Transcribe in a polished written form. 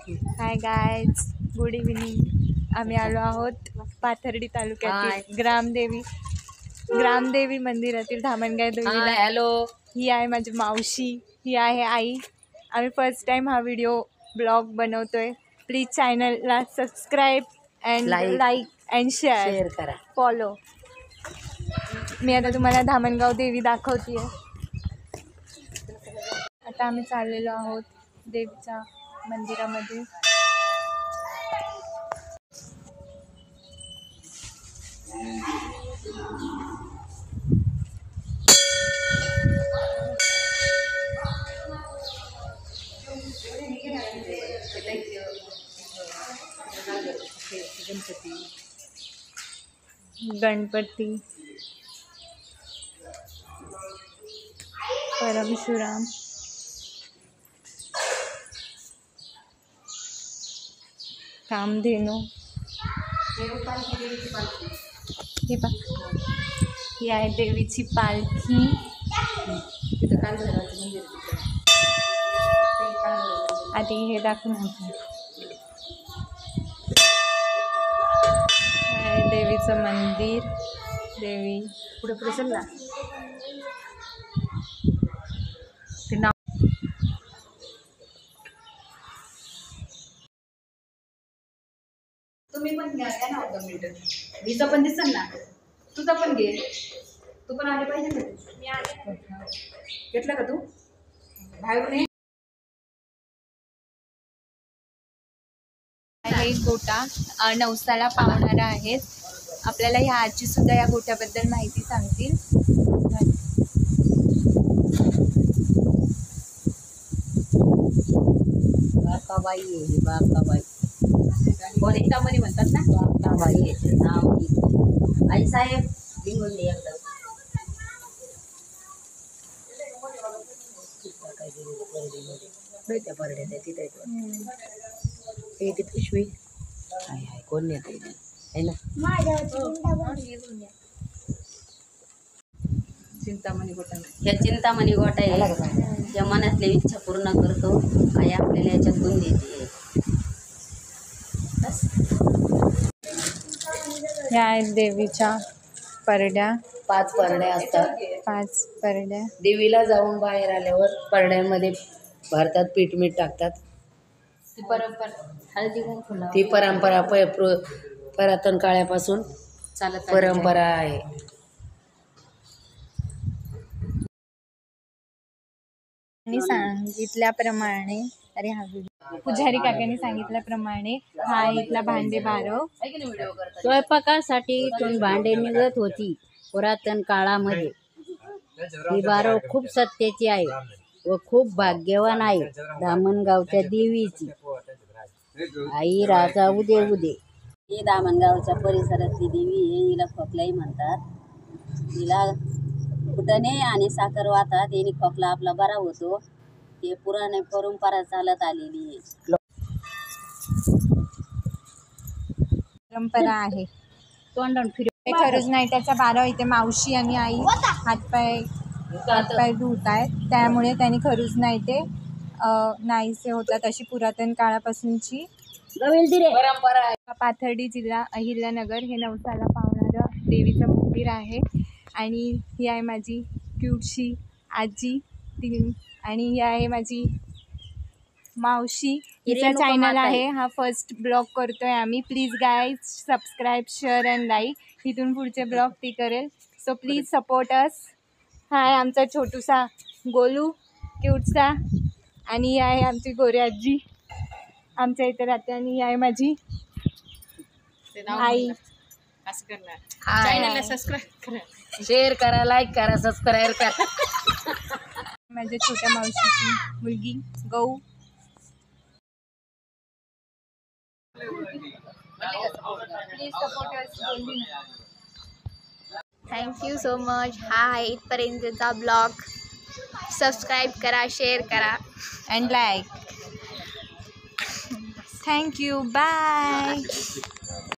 Hi guys, good evening. आम्ही आलो आहोत पाथर्डी तालुक्यातील ग्रामदेवी मंदिरातील धामणगाव देवीला। हॅलो, ही आहे माझी मावशी, ही आहे आई। आम्ही फर्स्ट टाइम हा व्हिडिओ ब्लॉग बनवतोय। प्लीज चॅनलला subscribe and like and share करा, फॉलो। मी आता तुम्हाला धामणगाव देवी दाखवते। आता आम्ही चाललेलो आहोत देवीच्या मंदिरामध्ये। गणपती, परशुराम, कामधेनू, हे पहा, ही आहे देवीची पालखी। आधी हे दाखवून देवीचं मंदिर। देवी पुढे पुढे चल ना। तुम्ही पण घ्या ना 2 मिनिटं। मीचं पण दिसल ना, तुझं पण घे। तू पण आले पाहिजे ना। मी आले, घेतलं का तू बाहेरून? हे गोटा नवसाला पावणारा आहेत। आपल्याला ह्या आजी सुद्धा या गोट्याबद्दल माहिती सांगतील। बाकाबाई आहे, बाकाबाई चिंतामणी म्हणतात ना, बाकाबाई आहे नाव। आई साहेब लिंगून दे एकदम। त्या परड्यात आहे तिथे हे ती पिशवी आहे, कोण नेत आहे ना। चिंतामणी गोटा, या चिंतामणी गोटा आहे, या मनातल्या इच्छा पूर्ण करतो। आई आपल्याला याच्यातून देते। ह्या आहेत देवीच्या परड्या। 5 परड्या असतात। 5 परड्या। देवीला जाऊन बाहेर आल्यावर परड्यांमध्ये भारतात पीठ मीठ टाकतात। ती परंपरा पुरातन काळापासून चालत परंपरा आहे। सांगितल्याप्रमाणे पुजारी काकांनी सांगितल्याप्रमाणे हा इथला भांडे बारव। स्वयंपाकासाठी इथून भांडे निघत होती पुरातन काळामध्ये। ही बारव खूप सत्याची आहे व खूप भाग्यवान आहे। धामणगावच्या देवीची आई राजा उदे उदे। ही धामणगावच्या परिसरातली देवी आहे। हिला खोकलाई म्हणतात। हिला फुटणे आणि साखर वाहतात, याने खोकला आपला बरा होतो। हे पुराणे परंपरा चालत आलेली आहे, परंपरा आहे। तोंडान फिरव खरंच नाही त्याचा बारव। इथे मावशी आणि आई हातपाय धुत आहेत, त्यामुळे त्यांनी खरूज नाही ते नाहीसे होतात। अशी पुरातन काळापासूनची परंपरा आहे। पाथर्डी जिल्हा अहिल्यानगर हे नवसाला पावणारं देवीचं मंदिर आहे। आणि ही आहे माझी क्यूटशी आजी आणि ही आहे माझी मावशी। तिचा चॅनल आहे, हा फर्स्ट ब्लॉग करतोय आम्ही। Please guys subscribe share and like. इथून पुढचे ब्लॉग ती करेल, सो प्लीज सपोर्ट अस। हा आहे आमचा छोटूसा गोलू क्यूटसा, आणि ही आहे आमची गोरी आजी आमच्या इथे राहते। आणि ही आहे माझी आई। चॅनलला सबस्क्राईब करा, शेअर करा, लाईक करा, सबस्क्राईब करा। माझ्या छोट्या मावशीची मुलगी गौ। Thank you so much. हा आहे इथपर्यंतचा ब्लॉग। सबस्क्राईब करा, शेअर करा अँड लाईक। Thank you, bye.